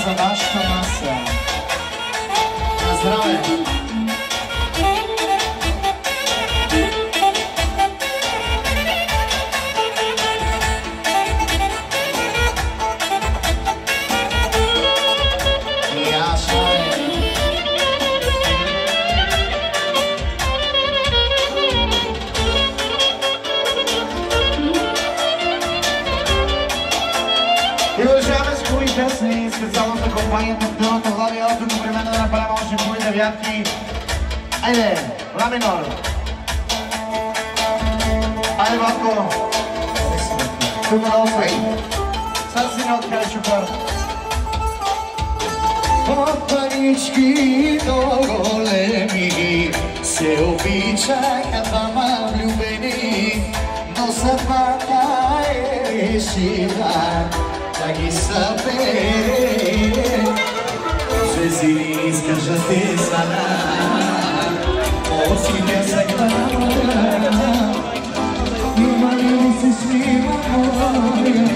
за нашата маса. На здраве! Специално за компанията в Дълната Влади, едновременно да направим още кои девятки. Айде, ла минор. Айде, Ватко. Тук долсай. Сега си не откъде шофьор. От парички до големи се обичаха двама влюбени, но съдбата е решила да ги събере. Звезди изкажат те sana, морски пясък на има ли се смива моя,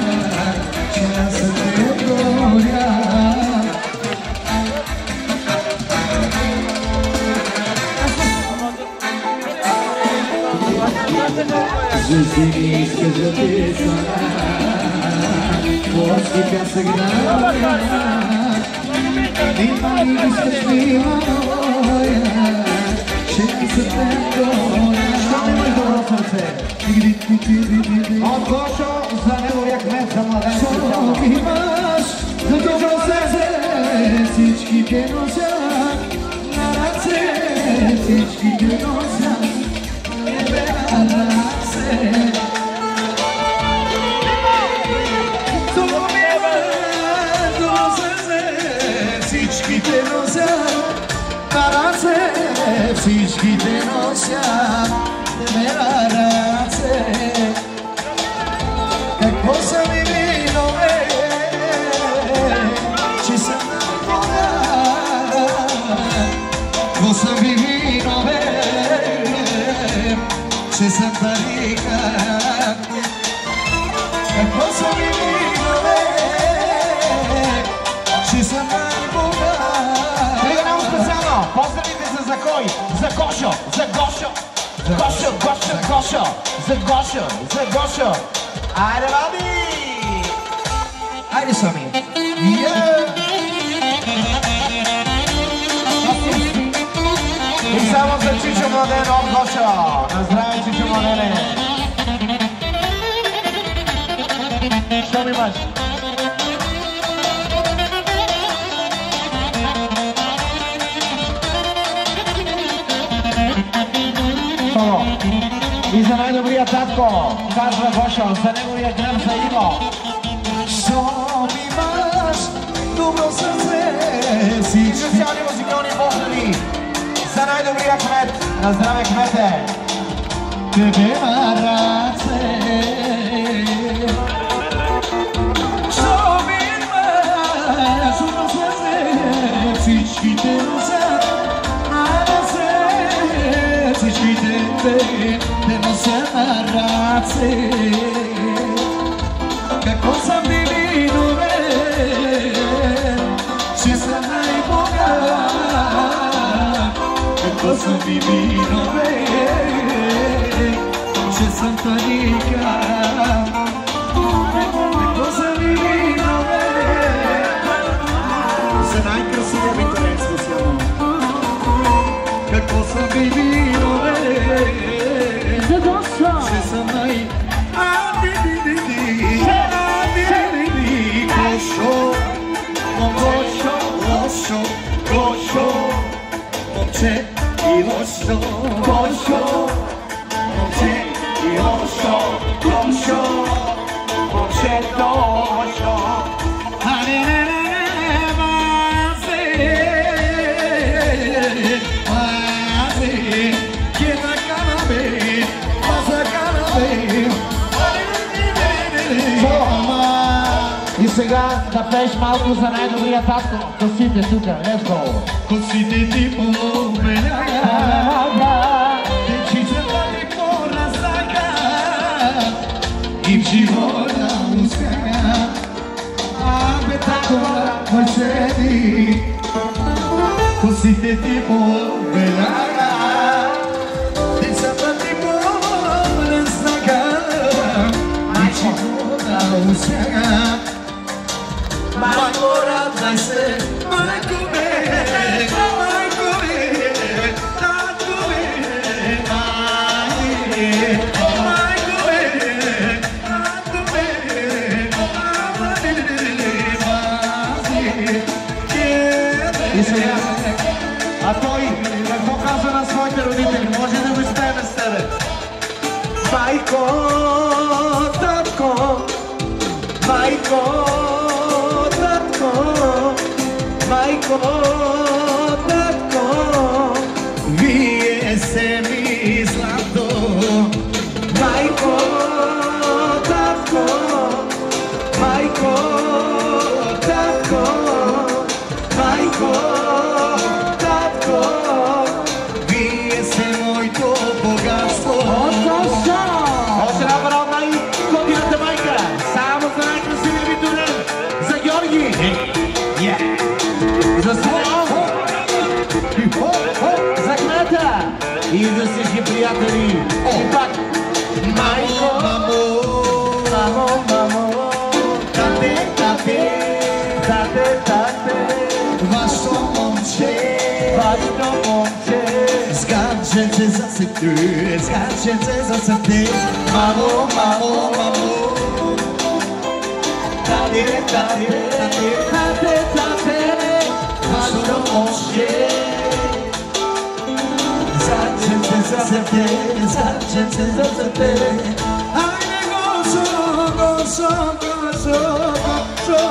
че аз те отгоря. Звезди изкажат те sana, морски пясък на има ли се смива моя, че аз те отгоря. Що ми имаш добро сърце? От Гошо за неговия кмет за младен специално. Що имаш за добро сърце? Всичките нося на ръце, всичките нося на ръце. Всичките носят на ръце, всичките носят на ръце. Какво са ми винове, че съм на Бога? Какво са ми винове, че съм тарикат? Какво са ми винове, че съм на Бога? Сега много специално, поздравите се за кой? За Гошо, за Гошо. Гошо, Гошо, Гошо, за Гошо, за Гошо. Айде, Вади! Айде сами! И само за Чичо Младен от Гошо. На здраве, Чичо Младене! Що ми имаш? И за най-добрия татко, казва Гошо, за неговия гръб за Иво. Щом имаш добро сърце, всички специални музикални поздрави за най-добрия кмет. На здраве, кмете! Тебе на ръце. Щом имаш добро сърце, всичките носят на ръце, всичките те носят на ръце. Какво са ми винове, че съм най-Бога? Какво са ми винове, че съм таника? Какво са ми винове, за най-красивия витарец специално? Какво са ми винове, че съм най... Гошо, Гошо, Гошо, Гошо, момче и лошо. Гошо, момче и лошо. Гошо, момчето лошо. И сега да пееш малко за най-добрия татко. Косите тук, let's go. Косите ти по-беляга, дечицата ти по-разлага и в живота успяга. Абе, татко, мой се Site tipo velana Desata tipo lensaga Ichimo na usaga Magora zaise Makume Makume Takume Isso é. А той какво казва на своите родители? Може да го изпеем с тебе. Майко, татко, майко, татко, майко, татко, вие сте ми злато. Майко, татко, майко, татко, майко, вие сте моето богатство. Още една пародна и годината майка. Само за най-красивия ви дурен. За Георги. За Слава. За кмета. И за всички приятели. И пак. Майко. Мамо, мамо. Тате, тате. Тате, тате. Вашето момче. Вашето момче. Зганченце за сете. Зганченце за сете. Мамо, мамо, мамо. Тате, тате, тате. Тате, тате. Вашето момче. Зганченце за сете. Зганченце за сете. Айде гошо, гошо, гошо, гошо,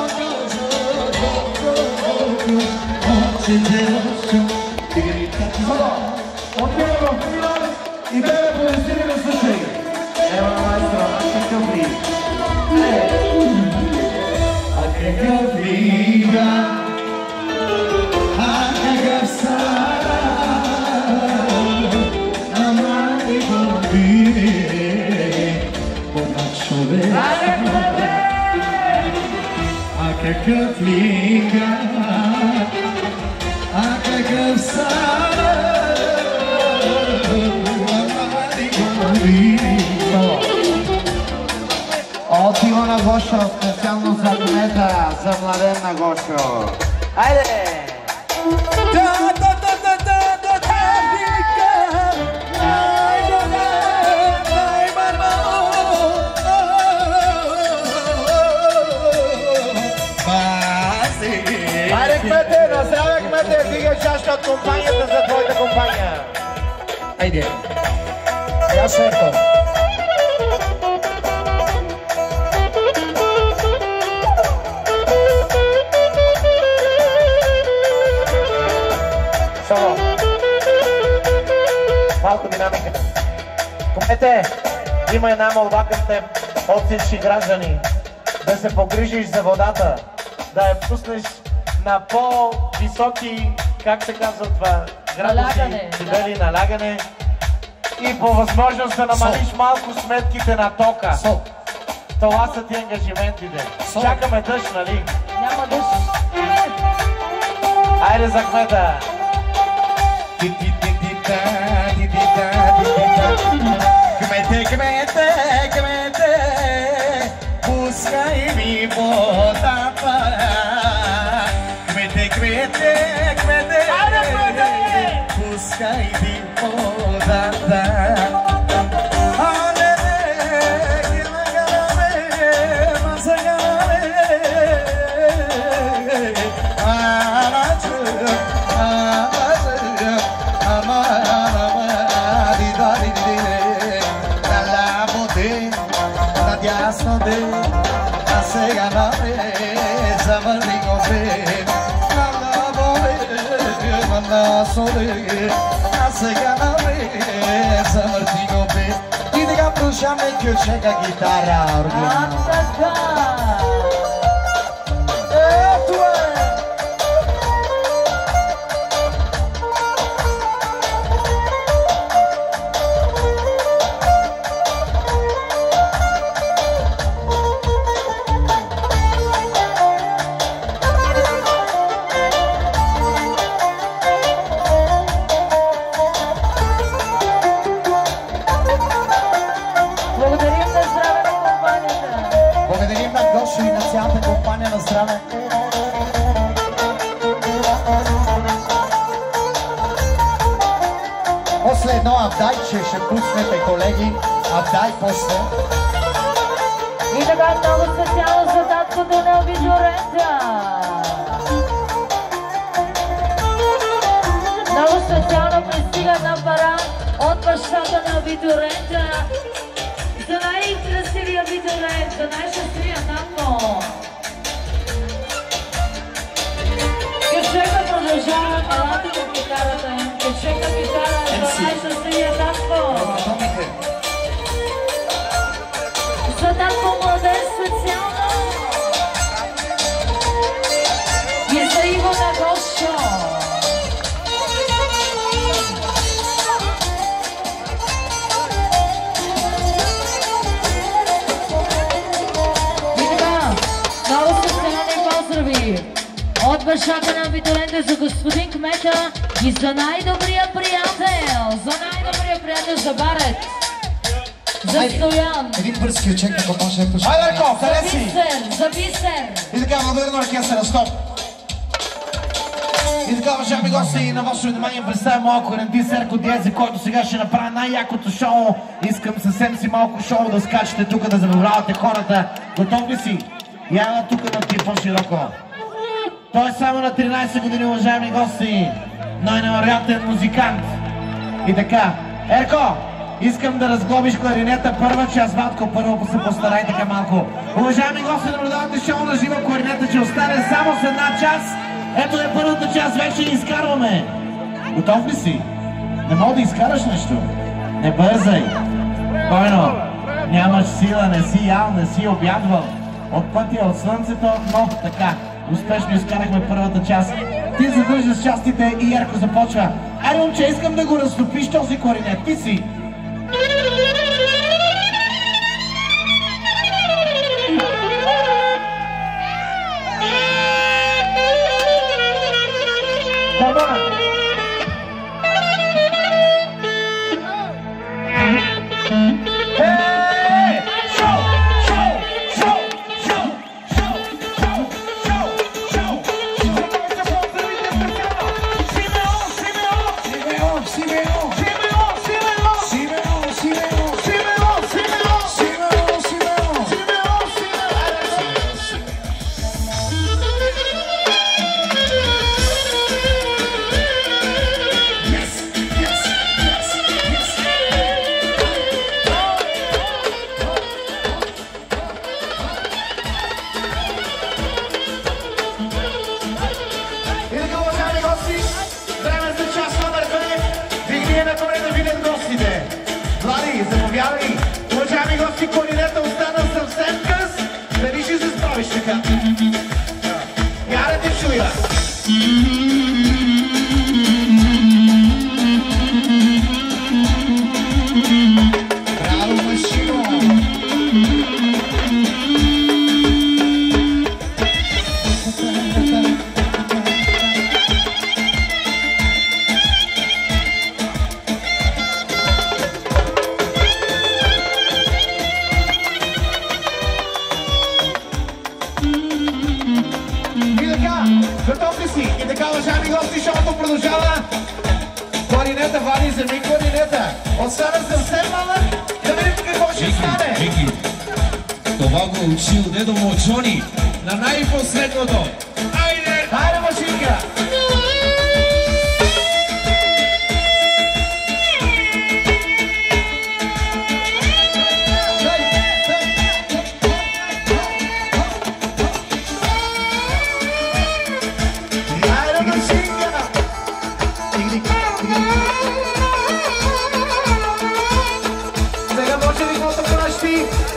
Отиваме в финал и бе пояснили слушай. Ева майстро, какъв ли? А какъв лига, а какъв сара, ама и бомби, помак човек. А какъв лига, а какъв сара, от Ивана Гошо, специално за кмета, за младен на Гошо. Айде! Айде, кмете, наздравя, кмете, дигай чашка от компанията за твоята компания. Айде! Я шефа. Само. Малко динамика. Кмете, има една молба към теб от всички граждани. Да се погрижиш за водата, да я пуснеш на по-високи, как се казва това, градуси, дебели, налягане и по възможност да намалиш малко сметките на тока. Това са ти ангажиментите. Чакаме дъжд, нали? Няма дъжд. Айде за кмета. Кмете, кмете, кмете, пускай ми водата. Кмете, кмете, кмете, пускай ми водата. И така слушаме Кючека гитара оригинал. Ето е! продължаваме. После едно Авдайче ще пуснете, колеги. Авдай после. И така много специално за таткото на Видорента. Много специално пристига на пара от бащата на Видорента. За най-красивия Видорент, за най-щастивия татко. Кешека продължава, елате по китарата. Кешека китара за най-щастивия татко. За татко младеж специално. И за Иво на Гошо. От бащата на Видорента за господин кмета и за най-добрия приятел, за Барет, за Стоян. Един бърз ключек, ако може да пуши. Айде, Арко, къде си? За Бисер. И така, благодаря на оркестъра, стоп. И така, уважаеми гости, на вашето внимание представям малко Ренди Серко Диез, за който сега ще направя най-якото шоу. Искам съвсем си малко шоу да скачате тук, да забавлявате хората. Готов ли си? Я тук на ти по-широко. Той е само на 13 години, уважаеми гости. Най-невероятен музикант. И така, Ерко, искам да разглобиш кларинета първа част, Ватко, първо се постарай така малко. Уважаеми гости, наблюдавате шоу на живо, кларинета ще остане само с една част. Ето е първата част, вече изкарваме. Готов ли си? Не мога да изкараш нещо. Не бързай. Спокойно. Нямаш сила, не си ял, не си обядвал. От пътя, от слънцето, но така. Успешно изкарахме първата част. Ти задържаш частите и Ерко започва. Айде, момче, искам да го разтопиш този кларинет. Ти си.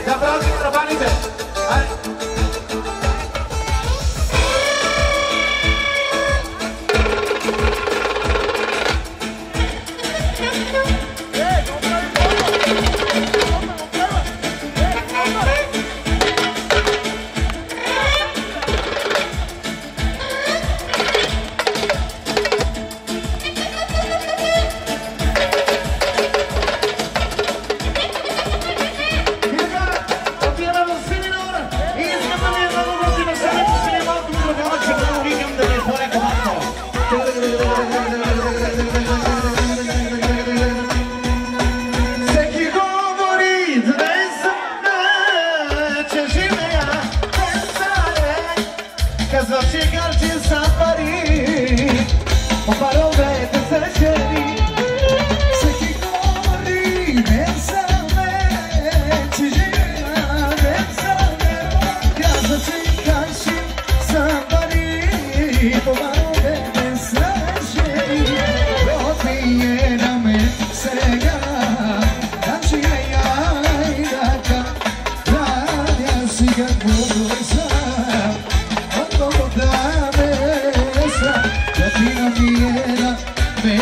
Да, браво, барабаните!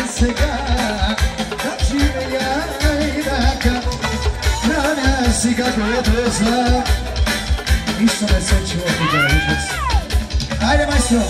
сега, да живея и така, храня си каквото е за. Нищо не се чува тук, ужас. Айде, майстро!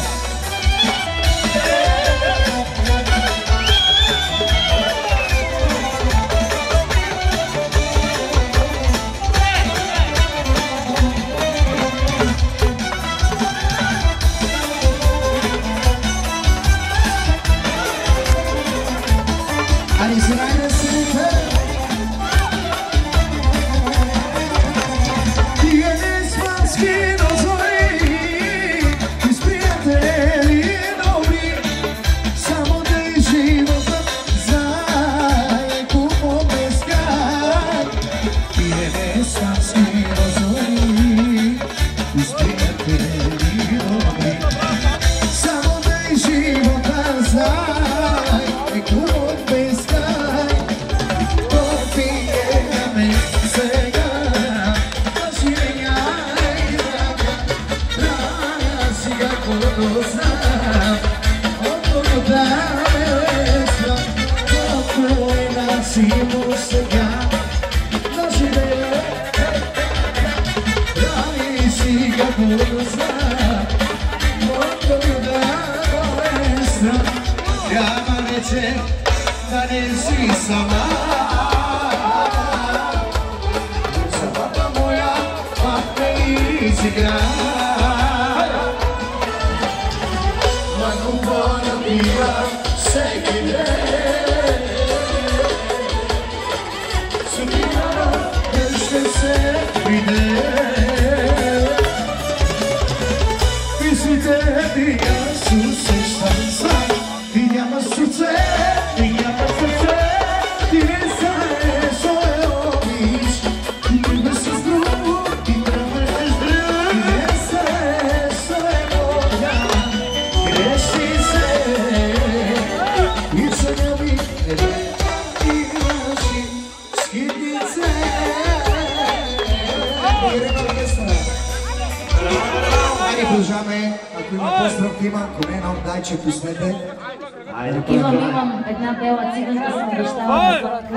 Имам една бела циганка, съм обещала на хората.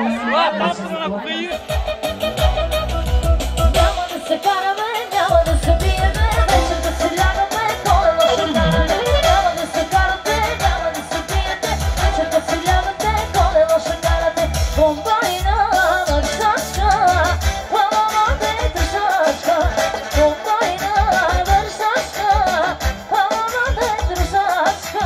Няма да се караме, няма да се биеме, вечер да се лягаме, колело ще караме. Няма да се карате, няма да се биете, вечер да се лягате, колело ще карате. Бомбайна вършачка, мама де тършачка. Бомбайна вършачка, мама де тършачка.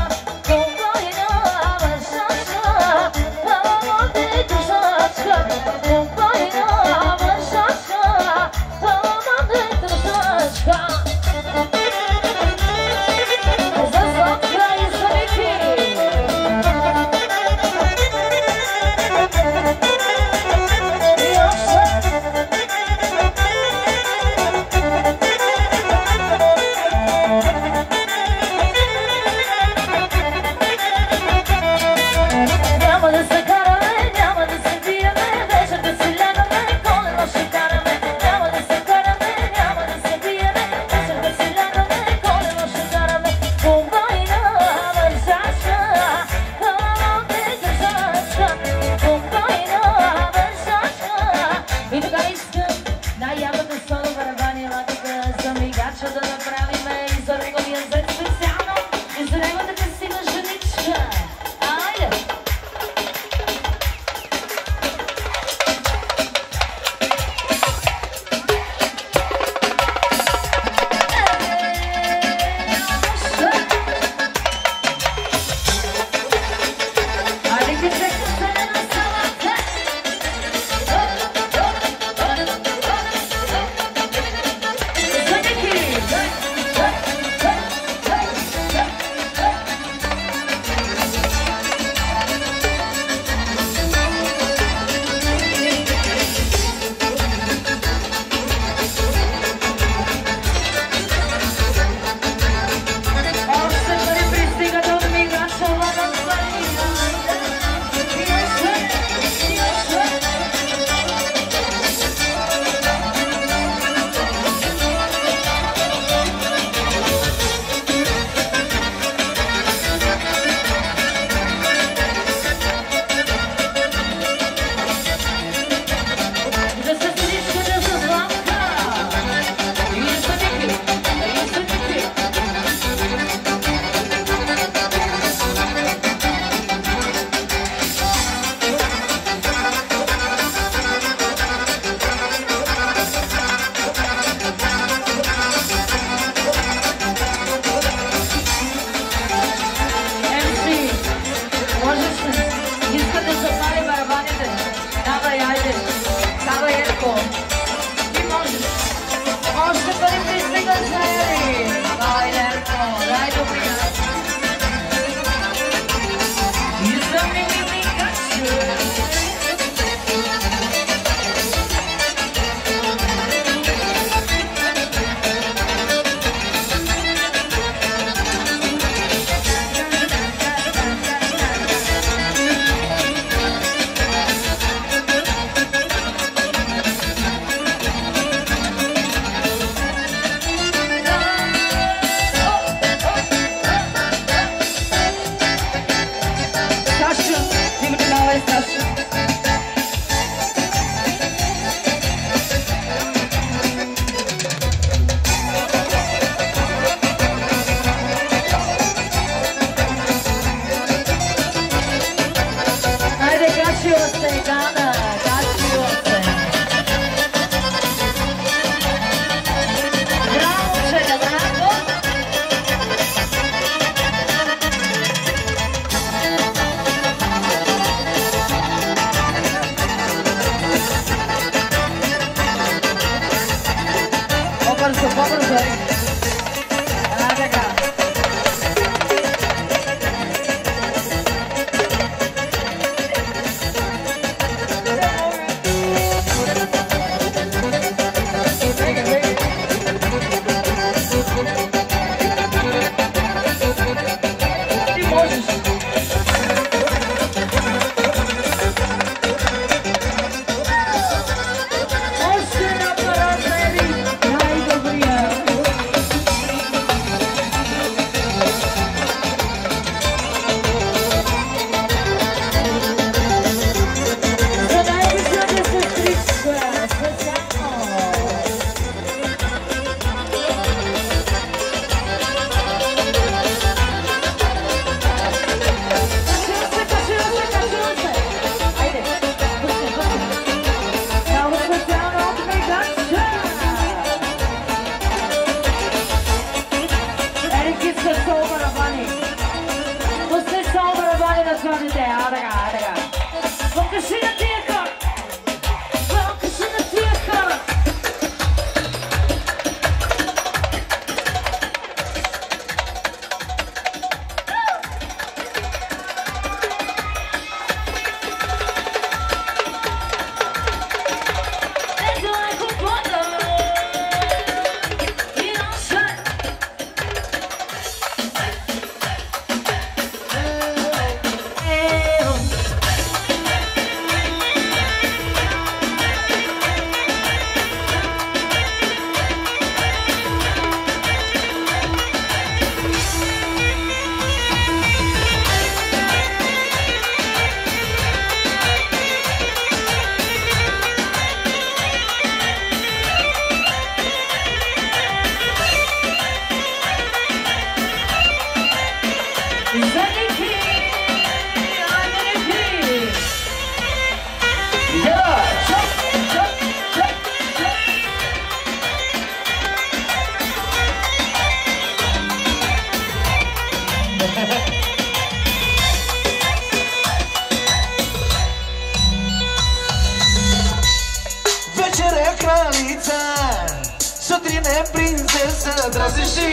Sutrine princesă, dragi și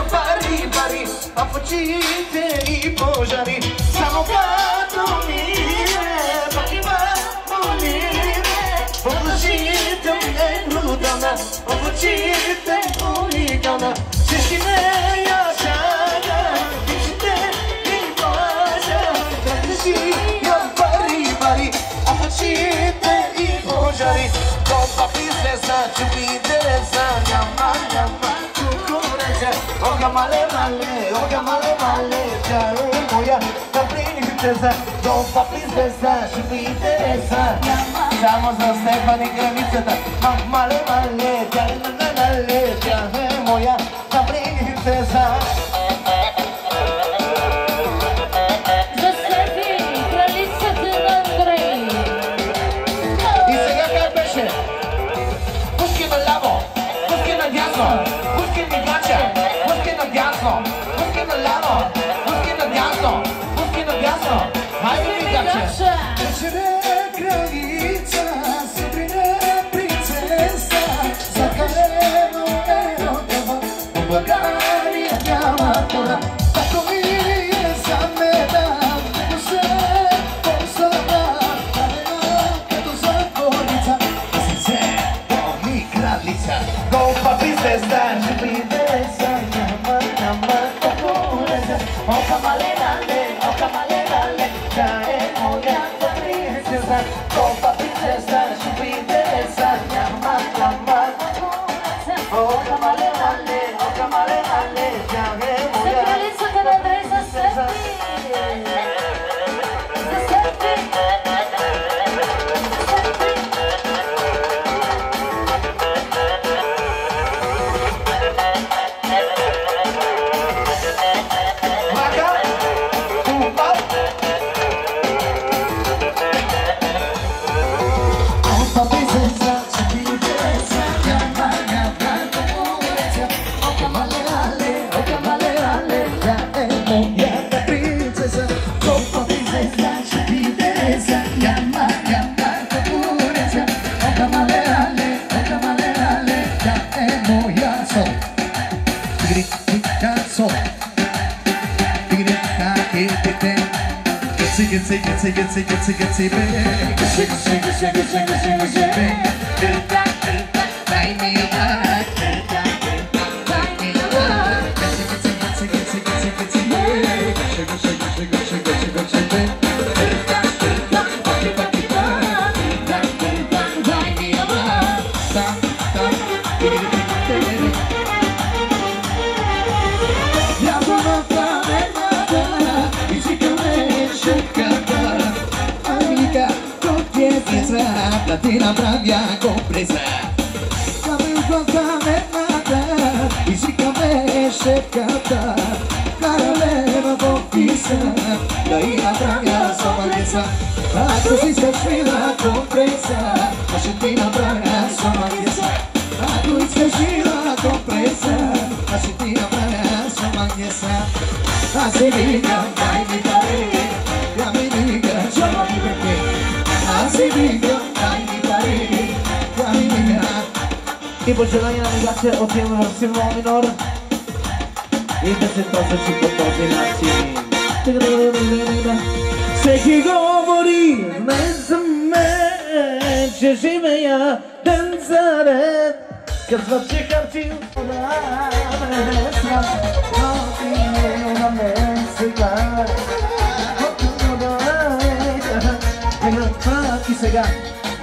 pari, a fucite i požari, samo kad umire, pariva umire, oblačite negrudana, obučite unikana, češtine jačana, tičite i poža, dragi și pari, a fucite i požari, Doba princesa, čupiteresa, llama, cucuracha, oga male, chare moja, ta princesa, doba princesa, čupiteresa, samo za Stefani Kremiceta, male, chare moja, ta princesa. Večere kraljica, sutrine princesa, zakareno erotava, obagarija njama tora, tako mi je zameda, nego se moja princesa, opa princesa, și pe interesa, llama, llama. Oh, camale, ale, oh, camale, ale, llame moja princesa. Gitsy, baby. Shake, Light me up. Light me up. Gitsy, Latina bravia compresa, dame un qualcosa nada, e se cabe checata, caravana confissa, daí a bravia só maleza, a cozinha fila compresa, a Argentina bravia só maleza, a cozinha fila compresa, a Argentina bravia só maleza, a Sevilla vai me parir, e a menina chama me perder, a Sevilla. I pożelania nawigacie opiemy w minor i decydować ci podpowie na ci. Всеки говори за мен, че живея ден за ден. Казват, че хартил но ти не на мен сега. И сега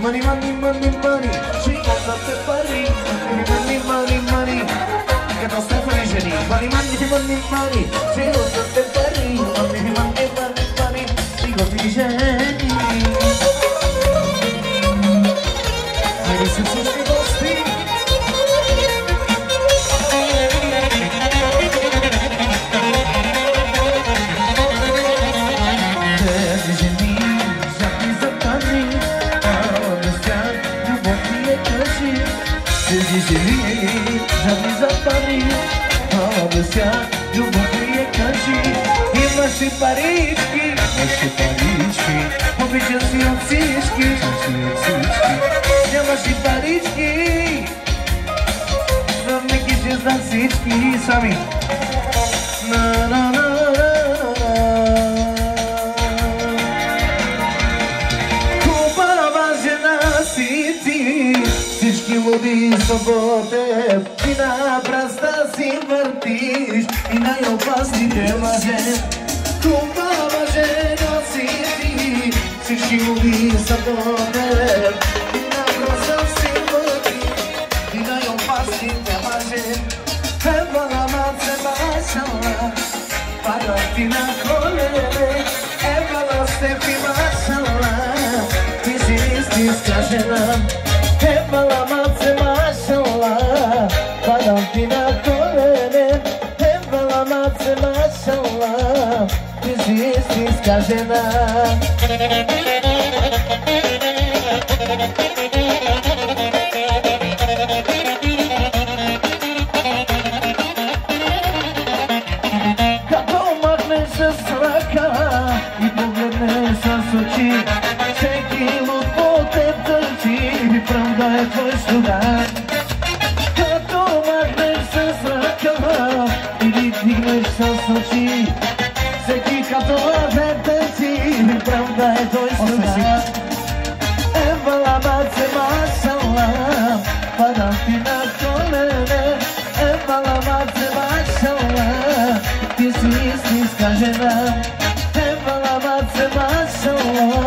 money, money, money, money, животът е пари. Money, money, money, като Стефани жени. Money, money, money, money, животът е пари. Money, money, money, money, животи жени. Хайде се всички гости. Тези жени, жадни за пари. Тези жени, жадни за пари, обеща, любов ми е кажи. Имаше парички, обича си от всички. Нямаше парички, въпреки че за всички сами. Хубава жена си ти, всички луди са по теб. И на праста си въртиш, и най-опасните мъже. Хубава жена си ти, всички луди са по теб. И на праста си въртиш, и най-опасните мъже. Ебала маце башала, падам ти на колене. Ебала Стефи башала, ти си истинска жена. Ебала маце машала, падам ти на колене. Ебала маце машала, ти си истинска жена. Като махнеш с ръка и погледнеш с очи, всеки луд по теб търси, правда е твой слуга. Като махнеш с ръка или дигнеш с очи, всеки като теб търси, правда е твой слуга. Ебала маце машала, падам ти на колене. Ебала маце машала, ти си истинска жена. Ебала маце машала,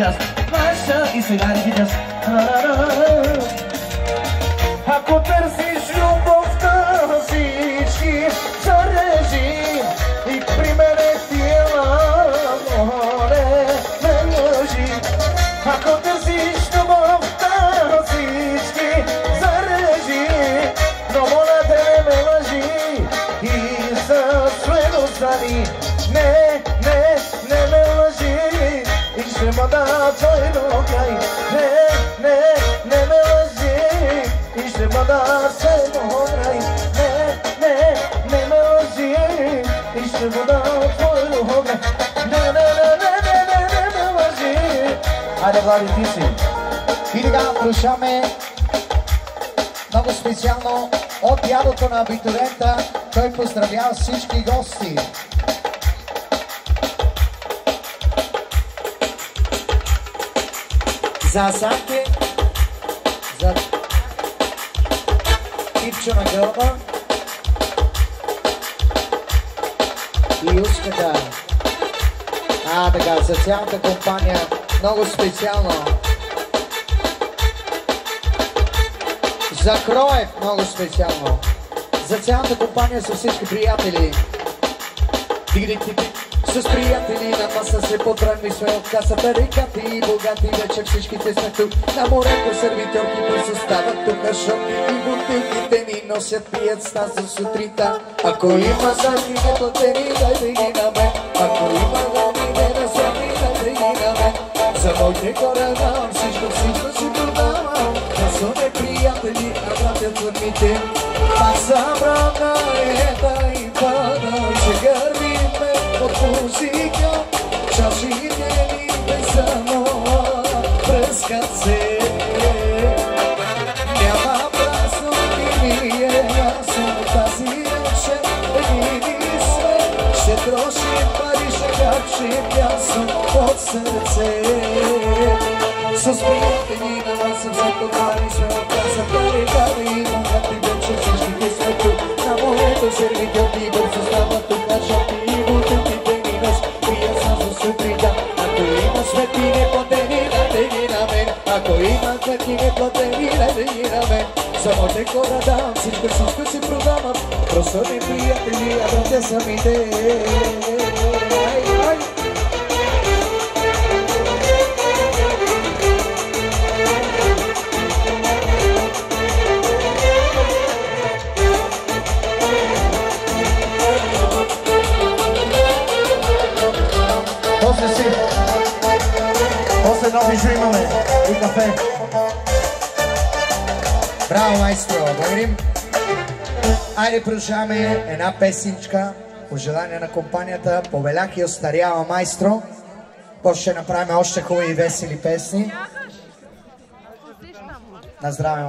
час, плаща и сега ги час. Ако търсиш любовта, всички зарежи и при мене ти е море, ме лъжи. Ако търсиш любовта, всички зарежи, но моля те не ме лъжи и със следостта ни. Не ме лъжи и ще ма да той до край. Не ме лъжи и ще ма да той до край. Не ме лъжи и ще ма да той до край. Не ме лъжи. Айде, Влади, ти си. И така слушаме много специално от ядото на абитурента. Той поздравява всички гости. За Асанке, за Ипчо на гълба и Уската. Така, за цялата компания, много специално. За Кроев, много специално. За цялата компания, за всички приятели. С приятели на маса се потръгни сме от касата, рекати и богати, вече всичките сме тук. На морето сервитьорки бързо стават тук, шок и бутилките ни носят, пият с нас за сутринта. Ако има заеми неплатени, дайте ги на мен. Ако има гани неразяни, дайте ги на мен. За моите хора давам всичко си продавам. Да са не приятели, а братят върните. Пак събрана ета и пада, се гърбиме от музика, чашите ни без само пръскат се. Няма празно и ми е ясно, тази вечер едини сме. Ще трошим пари, ще харчим ясно от сърце. С приятели на нас съм се подвали сме от касата, рекали и богати, вече всичките сме тук. На морето сервитьорки бързо стават тук, на шопи и бутилките ни нос, пия са за сутринта. Ако има сметки неплатени, дайте ги на мен. Ако има сметки неплатени, дайте ги на мен. За моите хора давам всичко си продавам. Просто не приятели, а братя самите. После едно бижу имаме и кафе. Браво, майстро! Благодарим! Айде продължаваме една песеничка по желание на компанията. Повелях и остарява, майстро. После ще направим още хубави и весели песни. На здраве!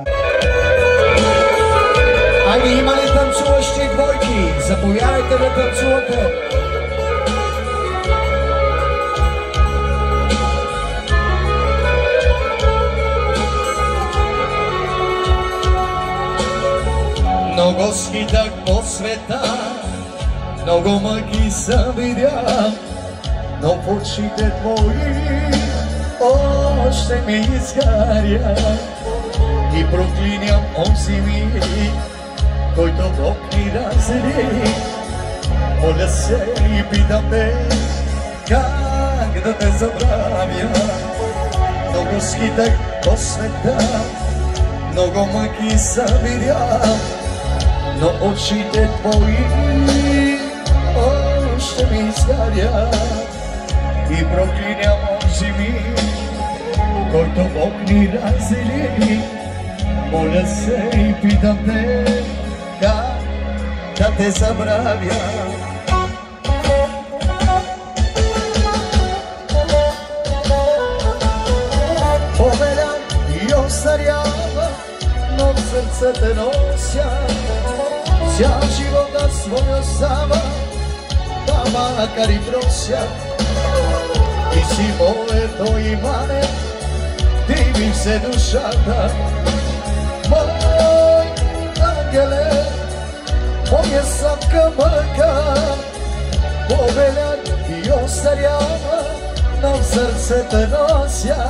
Айде, има ли танцуващи двойки? Заповядайте да танцувате! Много скитах по света, много мъки съм видял, но в очите твои още ми изгаря. И проклиням онзи миг, който Бог ни раздели. Моля се и питам те, как да те забравя. Много скитах по света, много мъки съм видял, но очите твои още ми изгарят. И проклиням онзи миг, който Бог ни раздели. Моля се и питам те, как да те забравя. Повелям и остарява, но в сърце те нося. Цял живот на своя сама, да макар и прося. Ти си моето имане, ти ми се душата. Мой ангеле, моя сладка мъка. Повелят и остарява, no w serce te nosia.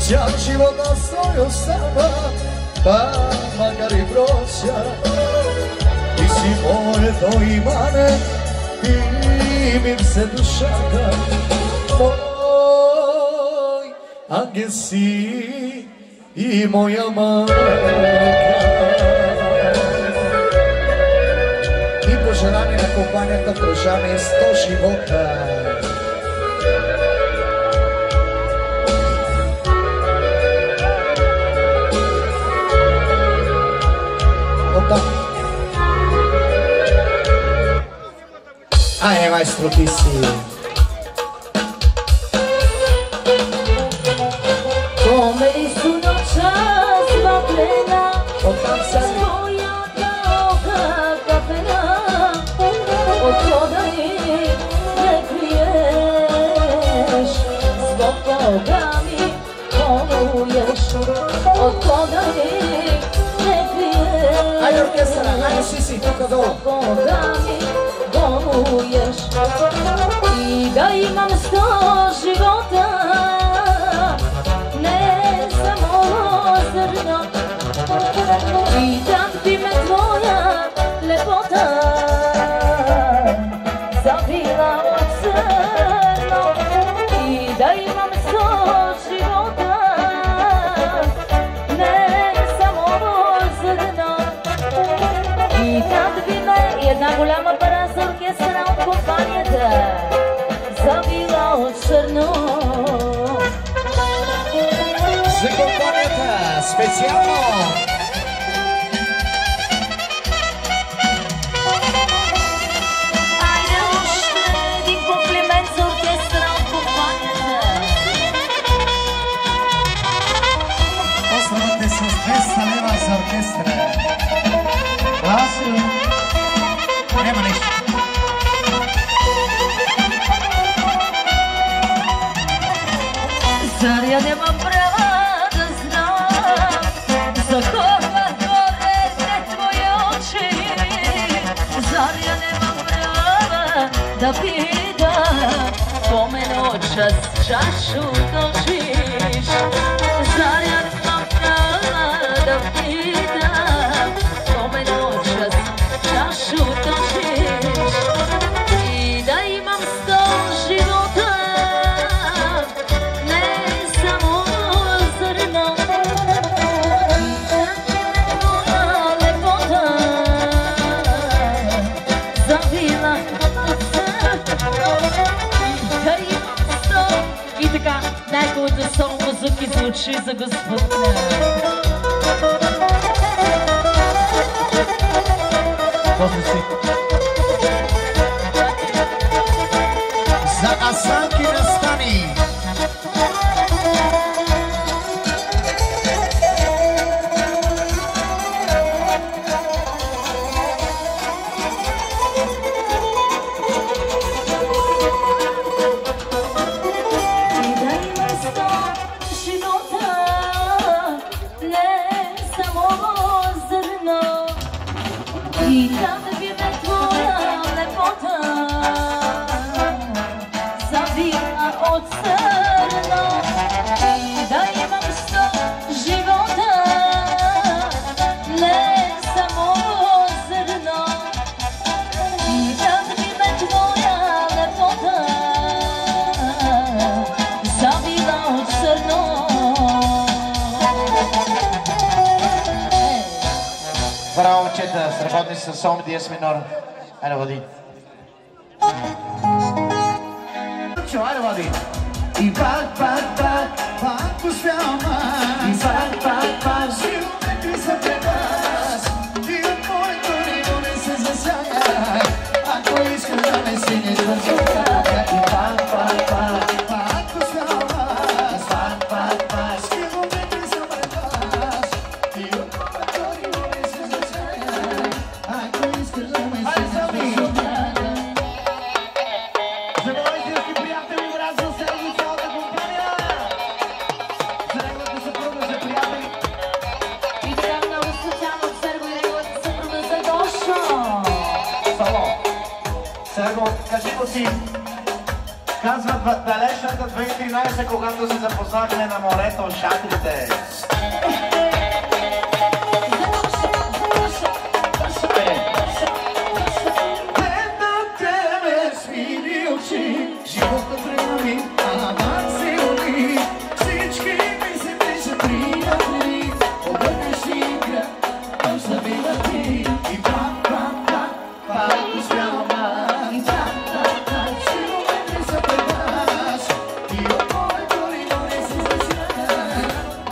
Цял живот настой остава, па макар и прося. Ти си моето имане и ми все душата. Мой ангел си и моя майка. И пожелание на компанията Държавни 100 живота. Ai, maestro, ti sì. Come nessuno c'ha plena, svoja droga kapena, od koga ih ne kriješ, zbog koga mi pomuješ, od koga ih ne kriješ. Ajde orkestra, ajde svi, тука долу. Koga mi pomuješ i da imam 100 života, ne samo zrno, i da bi me tvoja lepota zavila od crno, i da imam 100 života, ne samo zrno, i kad bi me jedna голяма пара с оркестра от компанията завила от черно. За компанията специално. Айде още един комплимент за оркестра от компанията. Оставате с 200 лева за оркестра. Ласо. Nema ništa. Zar ja nemam prava da znam za koga gore te tvoje oči? Zar ja nemam prava da pitam kome noćas čašu točiš? Zar ja nemam prava da pitam kome noćas čašu točiš? I da imam 100 života, ne samo zrno, i da mi moja lepota zavila od crno. Da imam 100 и така, най-хубавото сон музики звучи за Господина. После си. За Асанки Настани. И да има 100 живота, не само зърно, и да би ме твоя lepota zavila od crno. I da imam 100 života, ne samo zrno, i da bi me tvoja lepota zavila od crno. Браво, момчета, сработни с сол диез минор. Айде, води. Айде, води. И пак успява. И пак силометри са пред нас. И от моето ниво не се засяга. Ако искаш да не си не засяга. И пак успява. Силометри са пред нас. И от моето ниво не се засяга. Ако искаш да не си засяга. За моите приятели, брат, за седи цялата компания. За неговата съпруга, за приятели. И сега много специално от Серго и неговата съпруга за Гошо. Само. Серго, кажи го си. Казват далечната 2013, когато се запознахме на морето, шатрите. Гледам тебе с мили очи, живота преграви, ама силни. Всички ми се пишат приятели, обърнеш и гръб, нощ да видя ти. И пак, пак, пак, пак успявам аз. Силометри са пред нас, и от моето ниво не си засягай.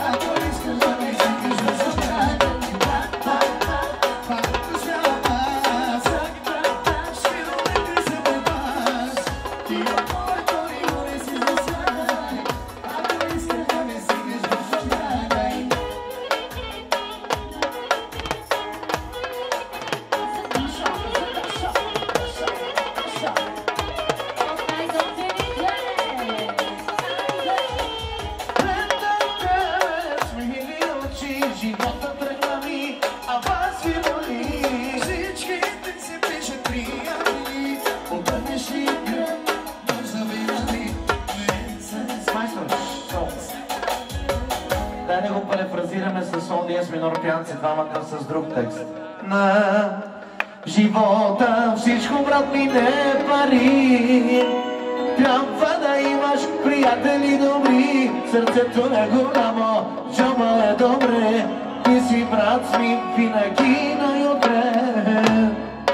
Ако искаш да ме сикаш да засягай. И пак, пак, пак, пак успявам аз. Силометри са пред нас, и от моето ниво не си засягай. Ако искаш да ме сикаш да засягай. Живота преграви, а вас ви боли. Всичките се пишат приятели, обърнеш и гръб, нощ да видя ти. Майстор, дай да го перефразираме с сол диез минор пианци, двамата с друг текст. На живота всичко, брат ми, не е пари. Трябва да имаш приятели добри. Сърцето е голямо, джоба е добре. Ти си, брат ми, винаги най-добре.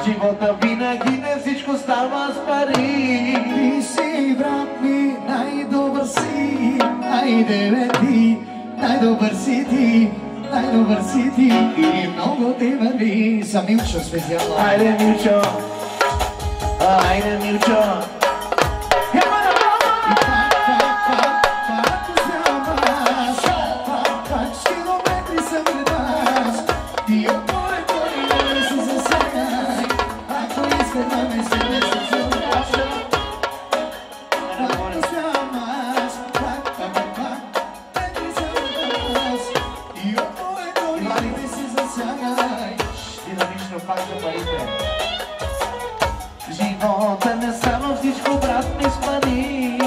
Живота винаги не всичко става с пари. Ти си, брат ми, най-добър си, айде ти, най-добър си ти, най-добър си ти и много ти върви. За Милчо специално. Айде, Милчо, айде, Милчо. И пак, пак, пак, пак успявам аз. Пак, пак, километри са пред нас. И от моето ниво не си засягай. Ако искаш да ме сикаш да засягай. Пак успявам аз. Пак, пак, пак, метри са пред нас. И от моето ниво не си засягай. Динамично пак за парите. Живота не само всичко, брат ми, с пари.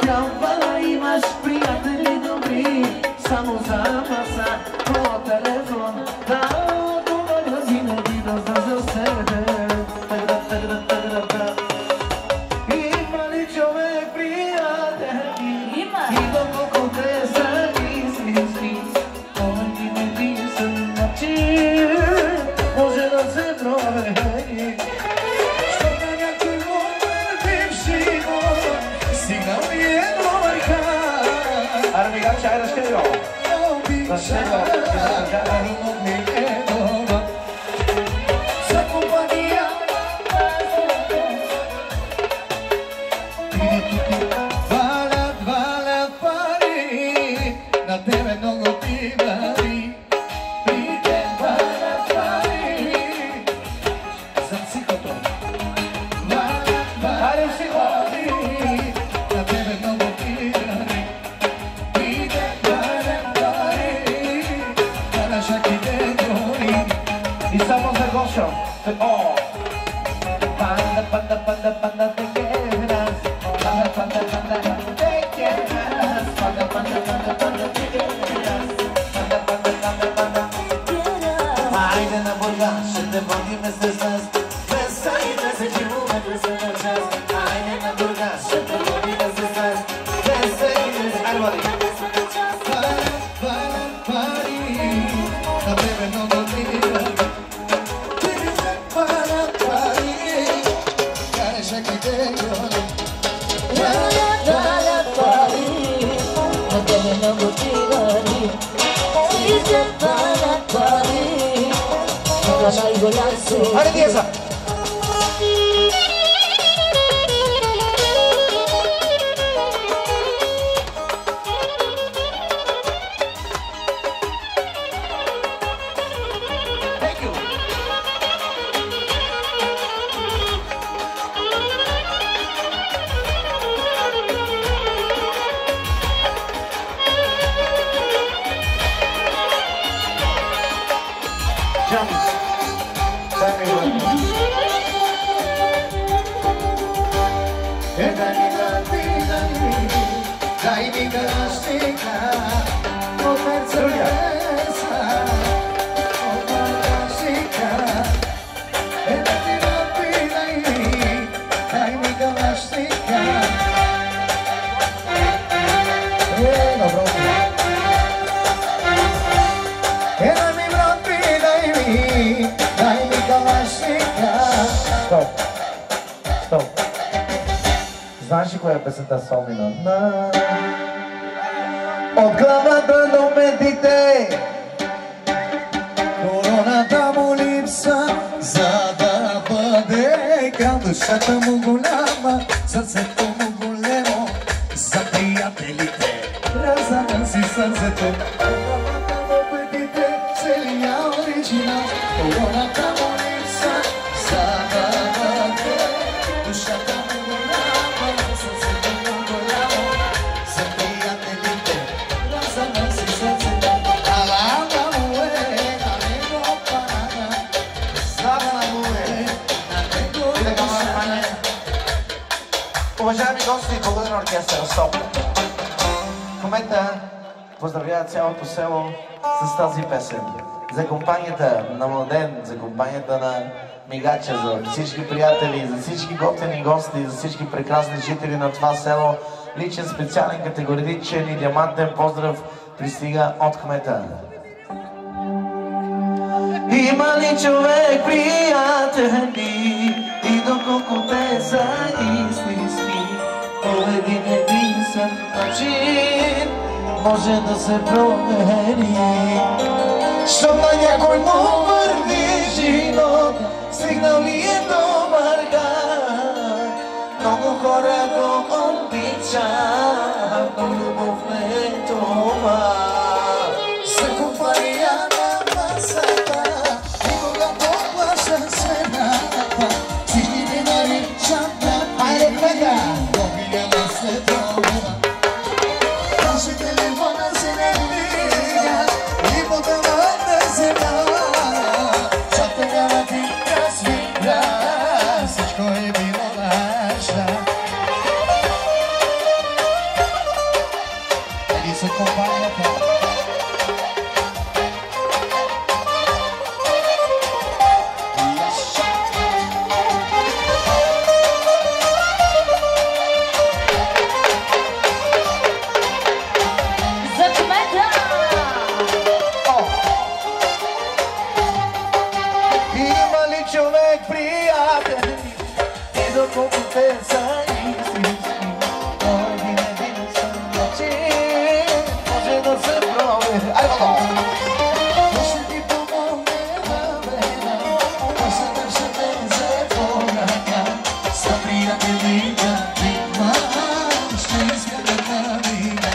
Трябва да имаш приятели добри. Само за маса, по телефон, да говоря винаги да знам за себе. Има ли човек приятели? Има. И доколко те са истински, той винаги съм начин, може да се провери. Щом на някой мой бивши мой, стигнал ми е до върха. Аре, ми гача, айде, шкеро. Обича, но ми е дома. За компания. Валят пари, на тебе много ти вали. При теб валят пари, за психото. Айде, психо. На тебе много ти вали. При теб валят пари, на шаките гори. И само за Гошо. О! Панда, панда, панда, панда, те quedas. Панда, панда, панда, те quedas. Панда, панда, панда, панда, те quedas. Панда, панда, панда, панда. Айде на Бургас, ще те водиме с нас. 210 километра са на час. Айде на Бургас, ще те водиме с нас. 210, айде води. Валят пари, на тебе много ти вали. При теб валят пари, на шаките гори. Валят пари, на тебе много ти вали. И се валят пари, на най-голям си. Айде, Диеза! Thank you. Дай ми го. дай ми калашника, от Мерцедеса, от калашника. Ти напидай ми, дай ми калашника. Добро. Дай ми, брат, дай ми калашника. Стоп. Стоп. Знаеш ли коя е песента Солмина? От главата до медите Короната му липса, за да бъде крал. Душата му голяма, сърцето му големо. За приятелите разъна си сърцето. Короната му медите, целия оригинал. Короната му липса, за да бъде душата му голяма, сърцето му голямо. За приятелите разъна си сърцето. Алама му е, на него пана. Слава му е, на него пана. Уважаеми гости, благодаря на оркестъра Стоп. В момента поздравява цялото село с тази песен. За компанията на Младен, за компанията на Мигача, за всички приятели, за всички готини гости, за всички прекрасни жители на това село. Личен, специален, категоричен и диамантен поздрав пристига от кмета. Има ли човек приятели и доколко те са истински, по един единствен начин може да се промени. Що на някой му върви живот, стигнал ли е до върха. Много хора го обичат, но любов не е това. За компания на масата, никога поплаща светата. Всички те наричат да пиега, обидена се това. Наши телефона се не вдигат и потъват земя. Чата няма ти размира, всичко е било наша. Еди са компанията. За кмета! Има ли човек приятели и доколко те са истински, по един единствен начин може да се промени. Айде, бабо! Кой ще ти помогне на време? Кой ще държа те за твоя ръка? За приятели да има, ще иска да навига.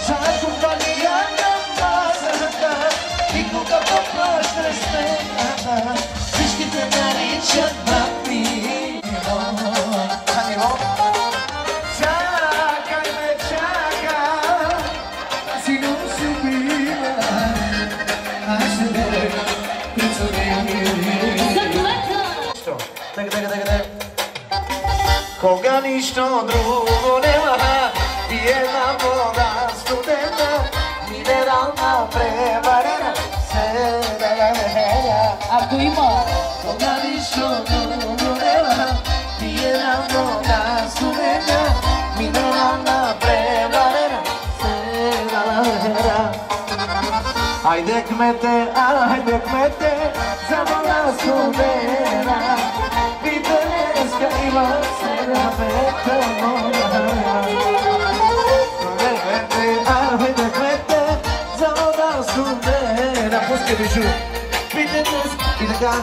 За компания на масата, никога поплащаш сметната, всички те наричат бабни. Чакай ме, чакай. Сино се бива, аз ще дойда, прицелени. За кмета! Кога нищо друго нема и една вода студена, минерална преварена, се далея. Ако има! Кога нищо друго нема и една вода студена, минерална преварена, се далея. Айде кмете, за вода студена, пита днеска има сега пета моя. Айде кмете, за вода студена, пускай бежу. Пита днес и така,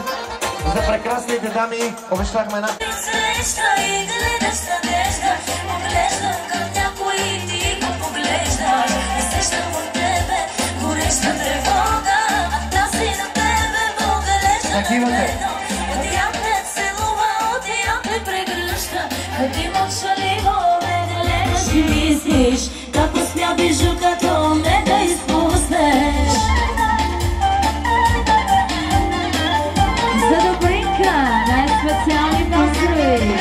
за прекрасните дами обещахме една. Среща и гледаш надежда, поглеждам към някой и ти го поглеждаш. Не срещам от тебе гореща тревога, аз и на тебе поглежда нагледно. Отиям ме целува, отиям ме прегръща, а ти мълчаливо ме гледаш и мислиш, как успя бижу като ме да изпуснеш. За Добринка! Най-специални поздрави!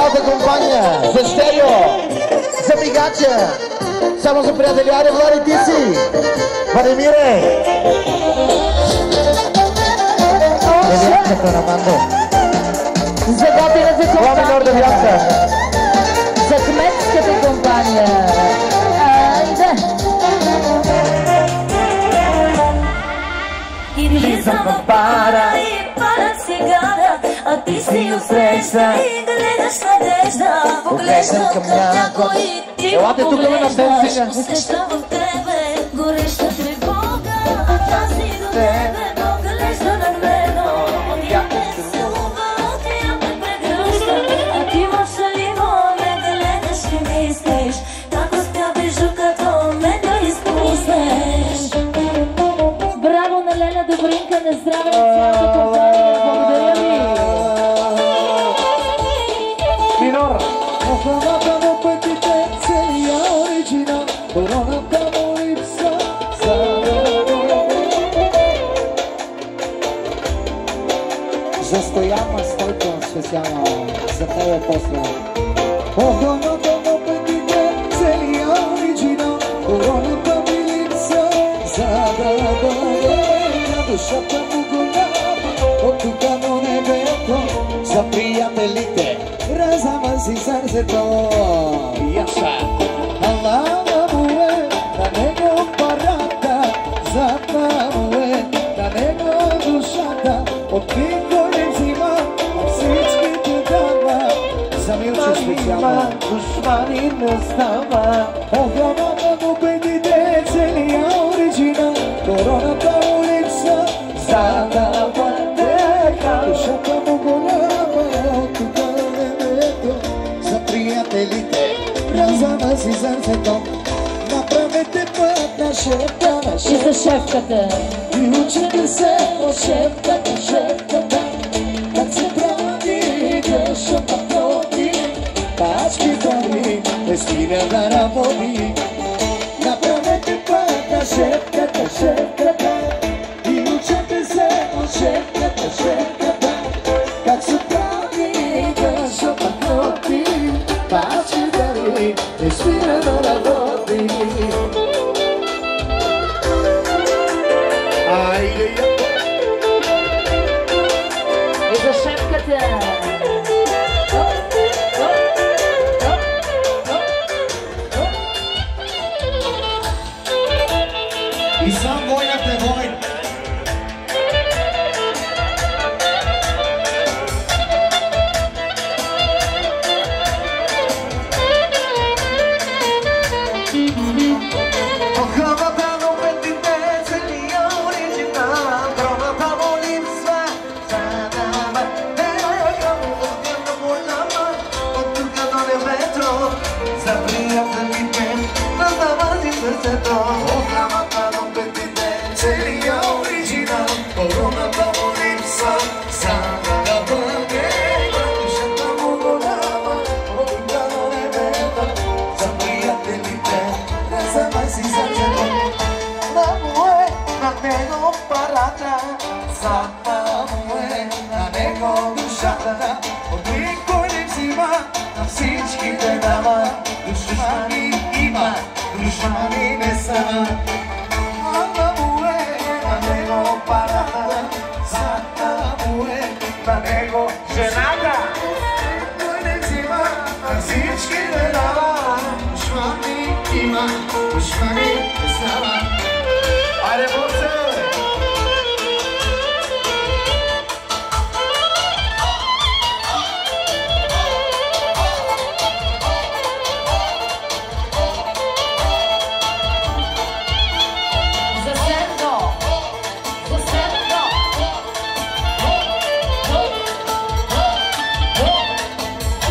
цялата компания, за Стерео, за Мигача, само за приятели. Аре, Влади, ти си! Владимире! Девятка на Мандо. За готината компания. За кметската компания. Айде! И влизам в бара и пара цигара, а ти си отсреща и гледаш надежда. Поглеждам към някой и ти го поглеждаш. Усещам в тебе гореща тревога, аз и до тебе поглежда нагледно. Тя ме целува, тя ме прегръща, а ти мълчаливо ме гледаш и мислиш как успя бежу като мен да изпуснеш. Браво на Леля Добринка, на здраве на цялата компания. Благодаря ви. Минор. Охраната на пътите, целия оригинал, короната му липса, за Стояна Стойко, специално за тебе после. Охраната на пътите, целия оригинал, короната ми липса, за да бъде на душата му голяма, от тук до небето, за приятелите. Разама си сърцето. Алана му е, на него парата, задна му е, на него душата, от никой не взима, а всичките дава. За Милчо специално. Душмани не става. Охраната му бедите, целия оригинал, короната му липса, за да бъде душата му голяма, от тук до небето, за приятелите, разама си сърцето. Направете път на шефка, на И шефка, за шефката. и учете се от шефката, шефката, как се прави да шапаноти, пачки пари, не спира да работи. Направете път на шефката, шефката, и учете се от шефката, шефката, как се прави да шапаноти, пачки пари, не спира да работи. И за шефката. И сам войната е войн. Охраната на петите, целия оригинал, короната му липсва, за да бъде на голяма, от тук до небето, за приятелите, раздава си сърцето. Охраната на петите, целия оригинал, короната му липсва, за да бъде душата му голяма, от тук до небето, за приятелите, раздава си сърцето. Мамо е на него парата, мамо е на него душата, от никой не взима, на всичките дава. Душмани има, душмани не са. Мамо е на него парата, мамо е на него жената, никой не взима, на всичките дава. Душмани има, душмани не са. Айде, борце! За Сендо. За Сендо.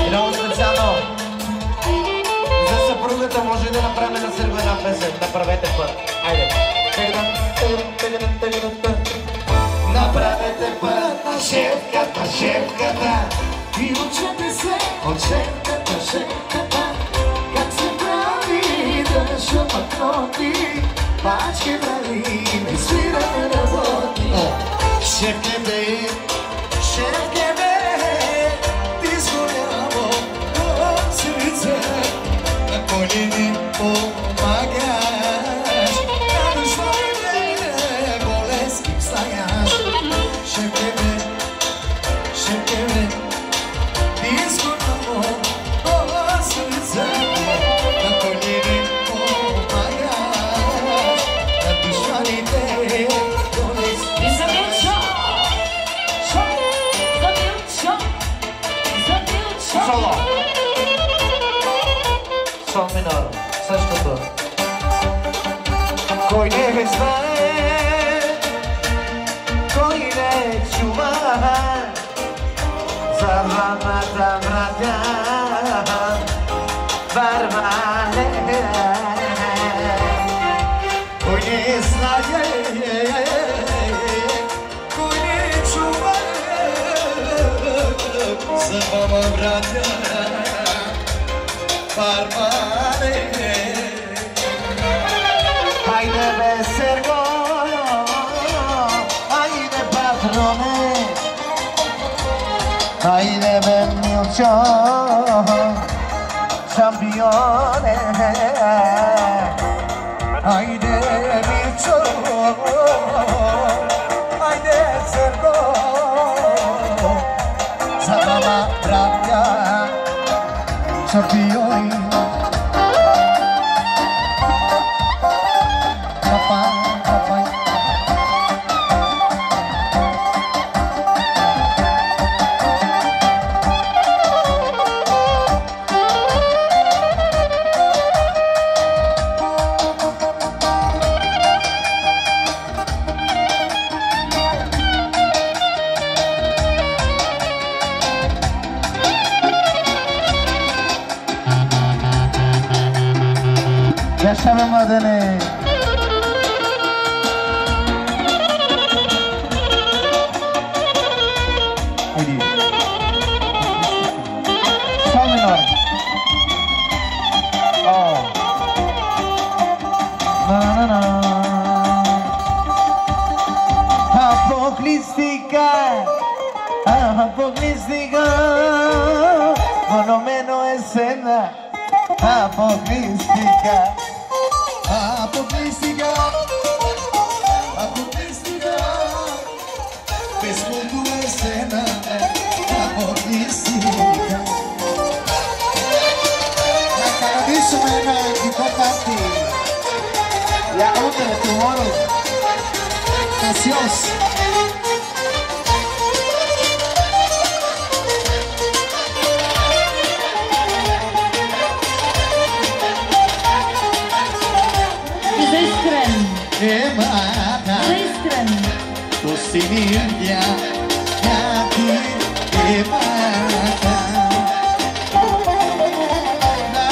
Много специално. За съпругата може да направим на сърбо една песен. Направете път. Айде. Направете път на шефката, шефката. И учете се от шефката, шефката. Как се прави да шапат ноти. Пачки прави, не свира да работи. Шефкете, шефкете, ти с голямо Соло. Сол минор. Същото. Кой не знае, кой не чува за враната вратя Варваре. Кой не знае, кой не чува за мама вратя Варваре. Хайде бе, Серго, хайде, патроне, хайде бе, Милчо, шампионе, хайде, Милчо, хайде, Серго, за мама братя, шампиони. Yaşa Madene. Haydi. Sol minor. Oh. Na na na. Apocalística. Apocalística. Monumento escena. Apocalística. Apocalística, apocalística, ves con tu escena, apocalística. La canadizo mena di Popati, la otra de tu oro, preciosa. Emata, tu sinirja, jaki emata. Na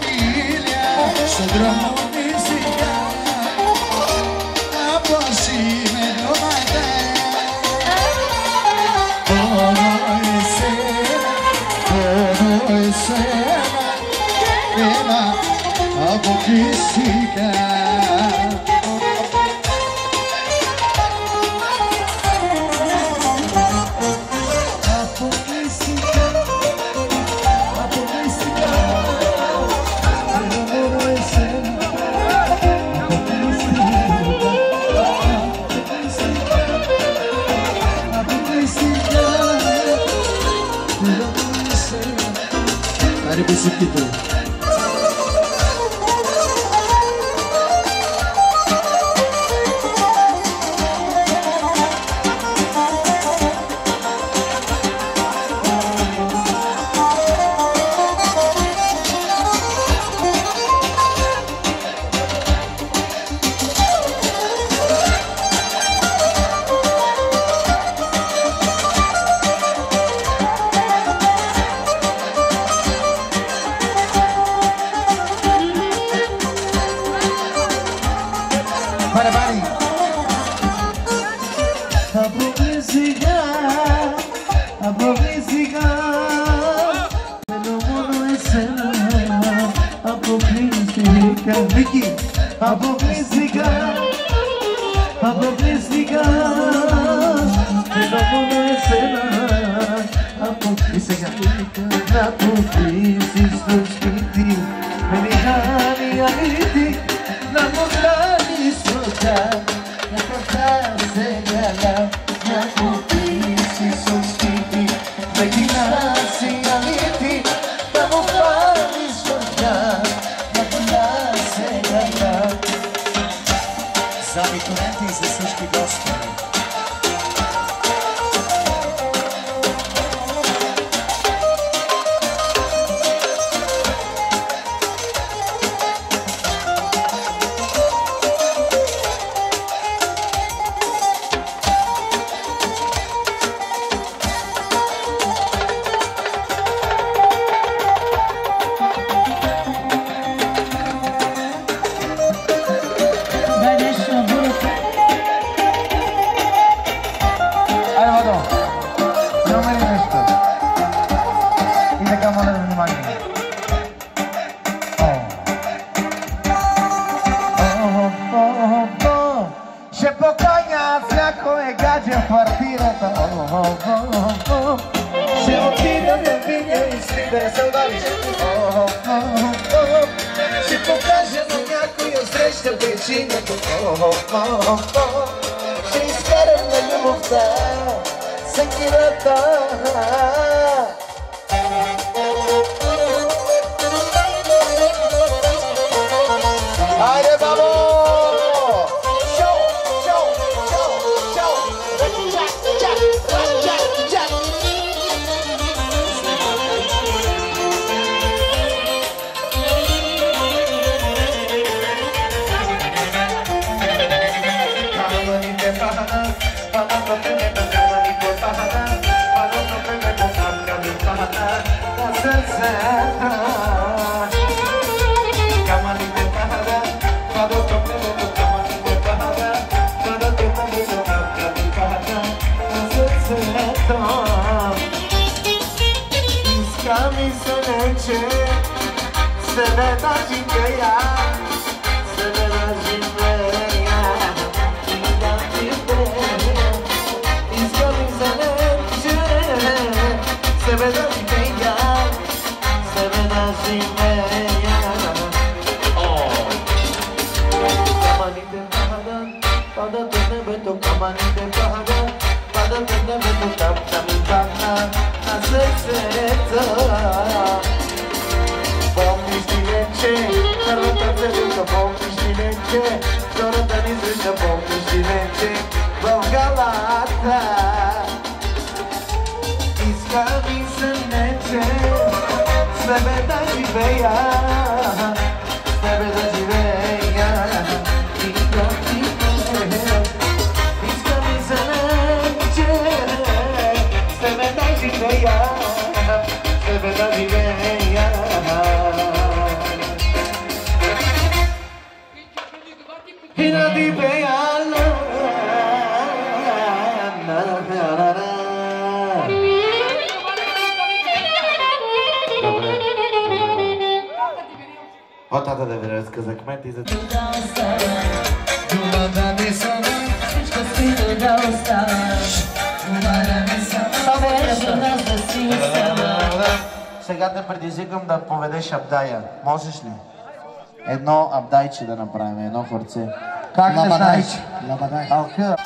milja, sodronisika, a prosime domajte. Ono je sena, nema apokrisika. Ada musik gitu. Vicky, apocalística, apocalística, todo mundo escena, apocalística, apocalística, spiti, menihani aliti, na montani sota, na portase gala, apocalística, spiti, menihani aliti, na montani sota. Sabe, conectem as pessoas que gostam. да не се удариш. Ще покажа на някоя среща причината. Ще изкарам на любовта съкирата. Айде, бабо! Шоу, шоу, шоу, шоу! Чак, чак, чак, чак! Камъните падат, падат от небето, камъните падат, падат от небето, капками падат на сърцето. Камъните падат, падат от небето, камъните падат, падат от небето, капками падат на сърцето. Иска ми се вече себе да живея, себе да живея и да живея. Иска ми се вече себе да живея, себе да живея. Камъните падат, падат от небето, камъните падат, падат от небето, капками падат на сърцето. Помниш ли вече първата целука, помниш ли вече втората ни среща, помниш ли вече в Галата. Иска ми се вече себе да живея, себе да живея и да живея. Иска ми се вече себе да живея, себе да живея. И да живея. О, тата да ви разказа кмет и за... Всичко си да оставаш. Само нас да си оставаш. Сега те предизвикам да поведеш абдая. Можеш ли? Едно абдайче да направим, едно хорце. Как не знаеш? Алха.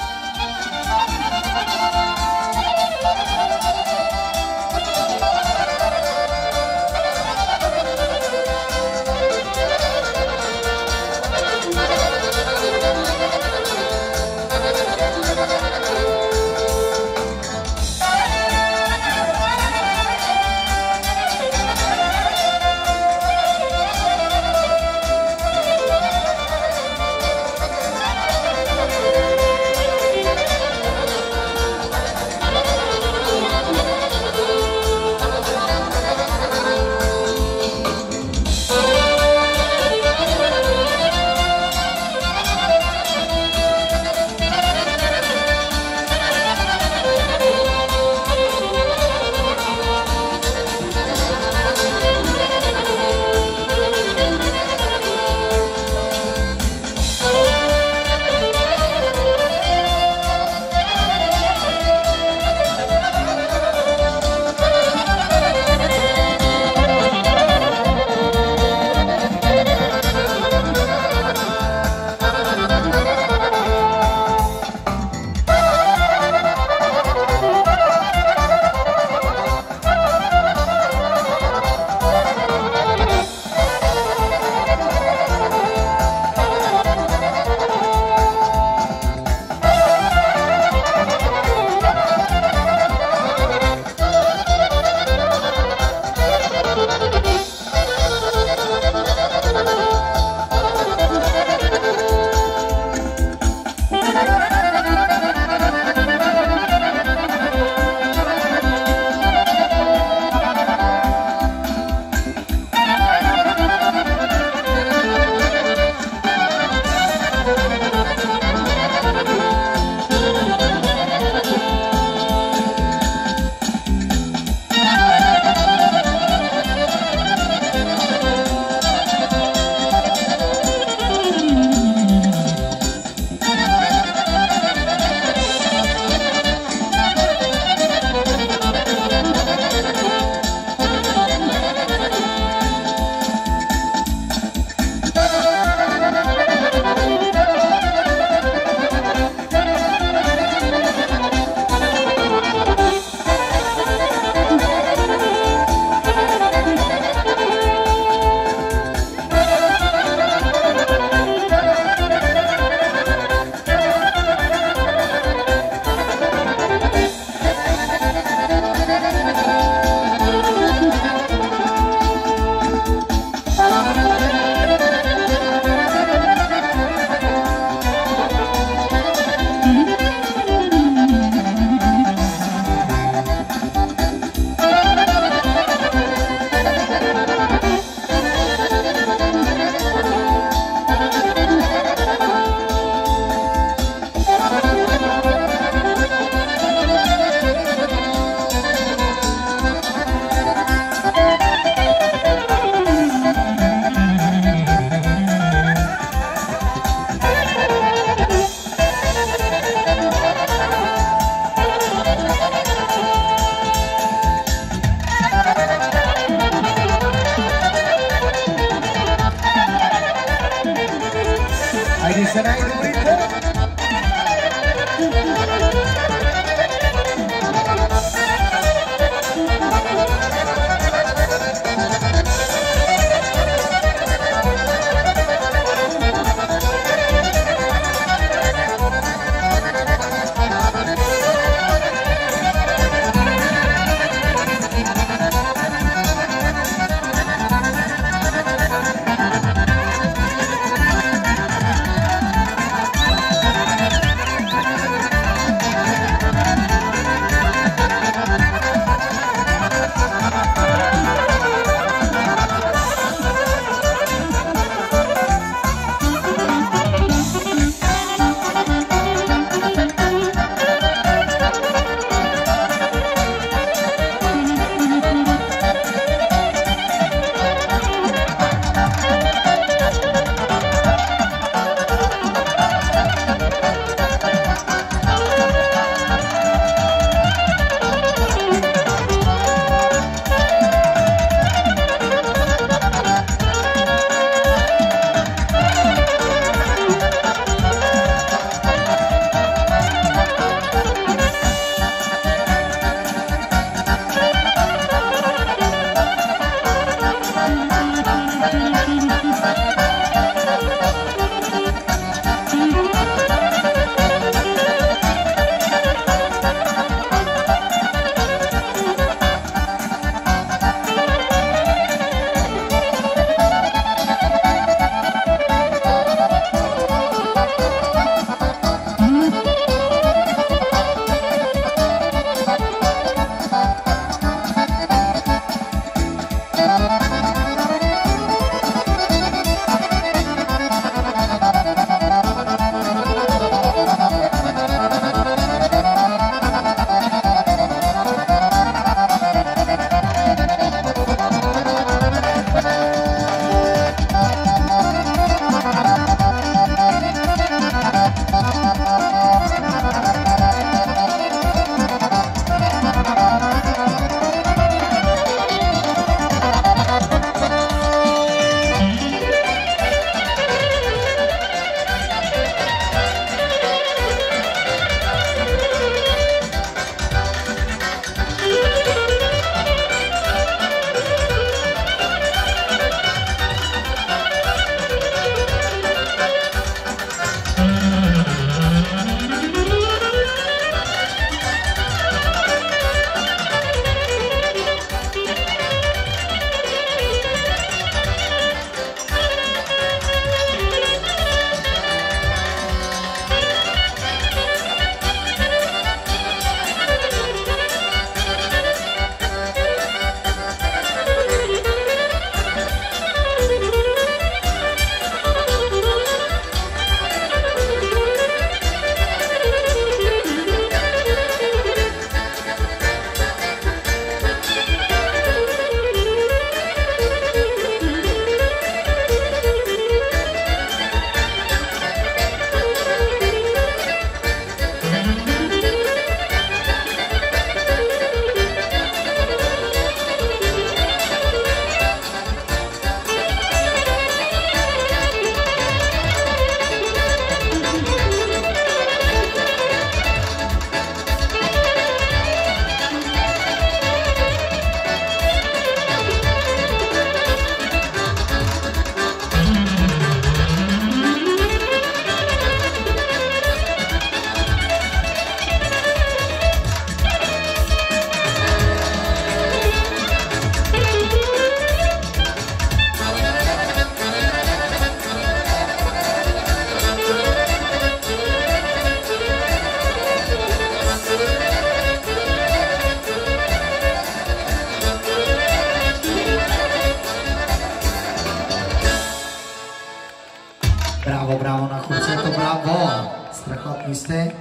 Zadovoljni ste?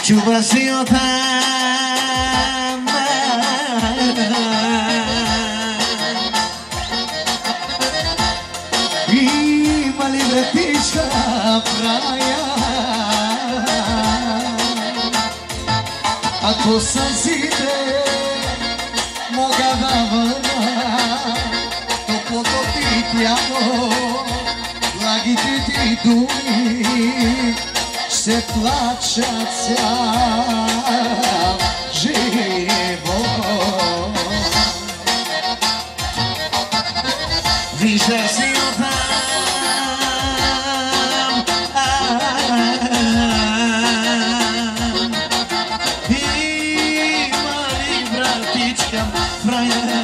Čuva si o tam Ima li vrtića praja Ako sam zide moga davana Toplo to ti tjamo Blagi ti dumi Se plaća cijel život Više si o tam Ima li vratička fraja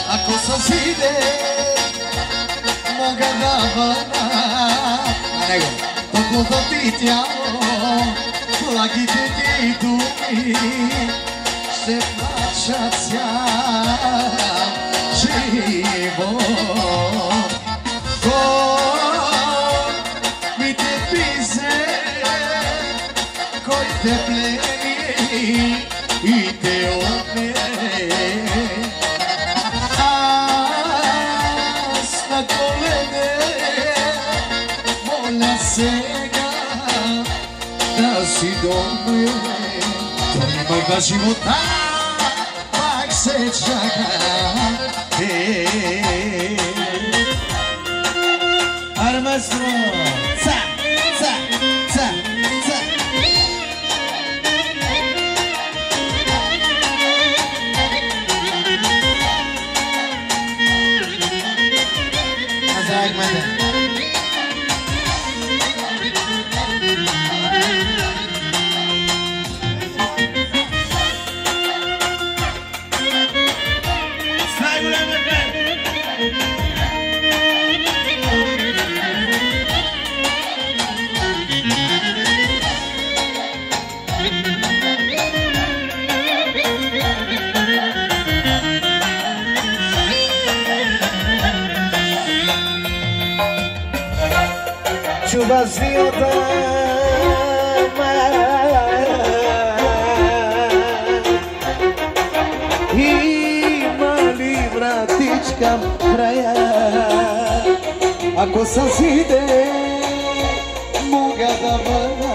Ako sam zide moga davana Nego Toplo to ti tjamo Blagi ti dumi Se plaća cijel život Ko mi te pize Koji te pleni I te odmene As na kolene Mola se ga Da si do mene To moga života Pak se čaka Armastro Ca, ca, ca, ca Nazdravik mene Čuva si o tama Ima li vratička kraja Ako sam zide moga davana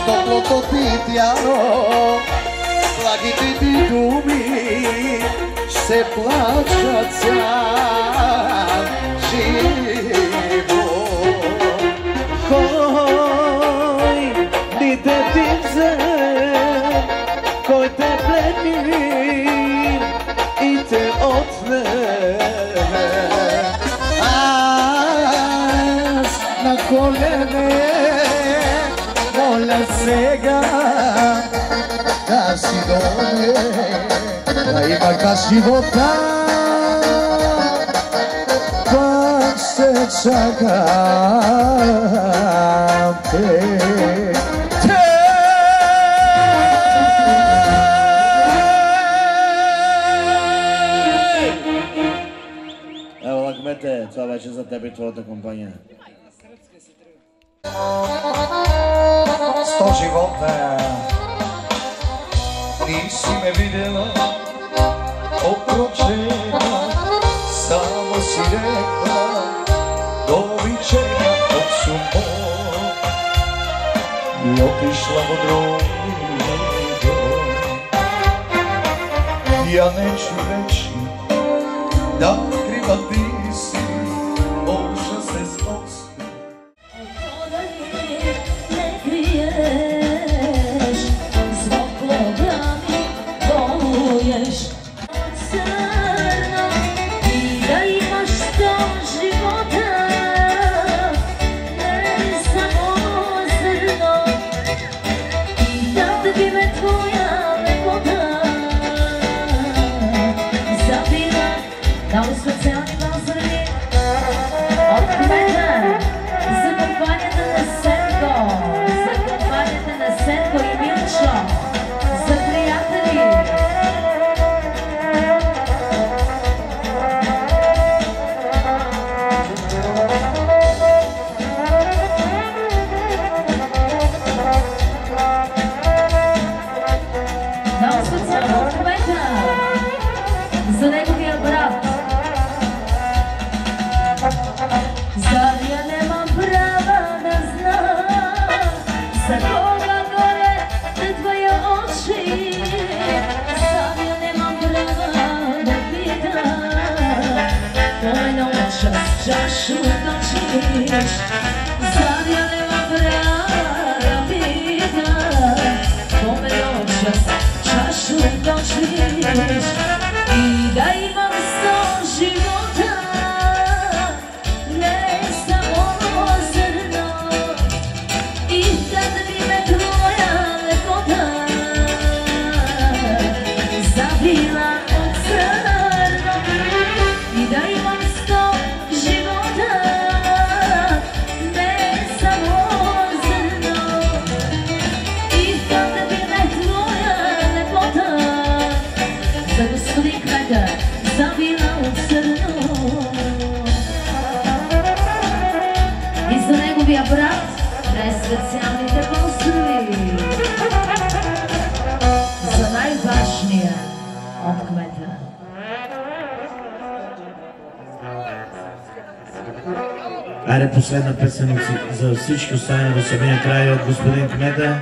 Toplo to ti tjano Blagi ti dumi Se plaća cijel život Koji ni te tize Koji te pleni I te otme As na kolene Mola se ga Da si do mene Da ima ga života Pak se čakam te Evo Lakmete, това беше за теб и твоята компания. 100 života Nisi me vidjela okručena Samo si rekla doviđenja dok su moj I otišla u drugi dom Ja neću reći da kriva ti si Možda se zbog Ne kriješ Zbog koga mi voluješ Crno I da imaš 100 života Ne samo zrno I da bi me tvoja lepota Zabila kao specijalni bazarni Od kmeta za kompanията на Сенко, за компанията на Сенко и Милчо, за приятели. За кога горе на твои очи, Савия немам права да питам. Помено час чашу точиш, Савия немам права да питам. Помено час чашу точиш и да имам 100 живота, не само зърно. И да би ме твоя лекота завила от сърно. И да имам 100 живота, не само зърно. И да би ме твоя лекота за господин кмета завила от сърно. И за неговия брат най-специалните поздрави. За най-важния от кмета. Айде последна песен за всички останали до самия край от господин кмета.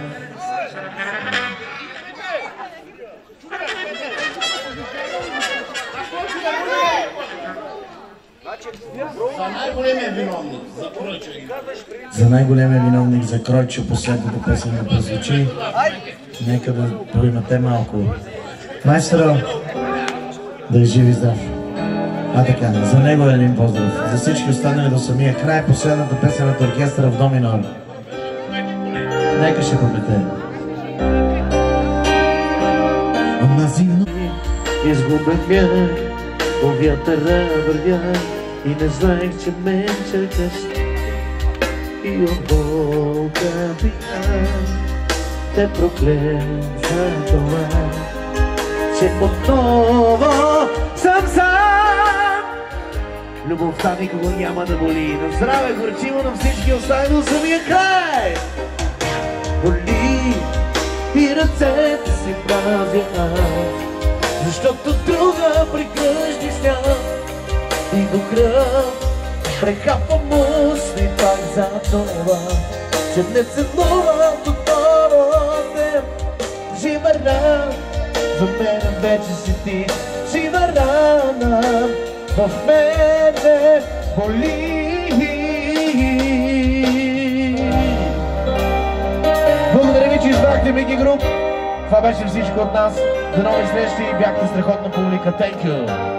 За най-големия виновник за Кройчо последната песен да прозвучи. Нека да поимате малко. Майстро, да е жив и здрав. Така, за него е един поздрав. За всички останали до самия край, последната песен от оркестъра в до минор. Нека ще побете. Изгубен бях, по вятъра вървях и не знаех, че ме чакаш. И от болка бях, те проклех за това, че отново съм сам. Любовта никого няма да боли. На здраве, горчиво на всички остави до самия край. Боли и ръцете си празя аз, защото друга прикръжди сняг и до кръв прехапвам мисли пак за това, че не целувам отново теб. Жива рана, за мен вече си ти. Жива рана в мене боли. Благодаря ви, че избрахте Мики Груп. Това беше всичко от нас. До нови срещи. Бяхте страхотна публика. Thank you!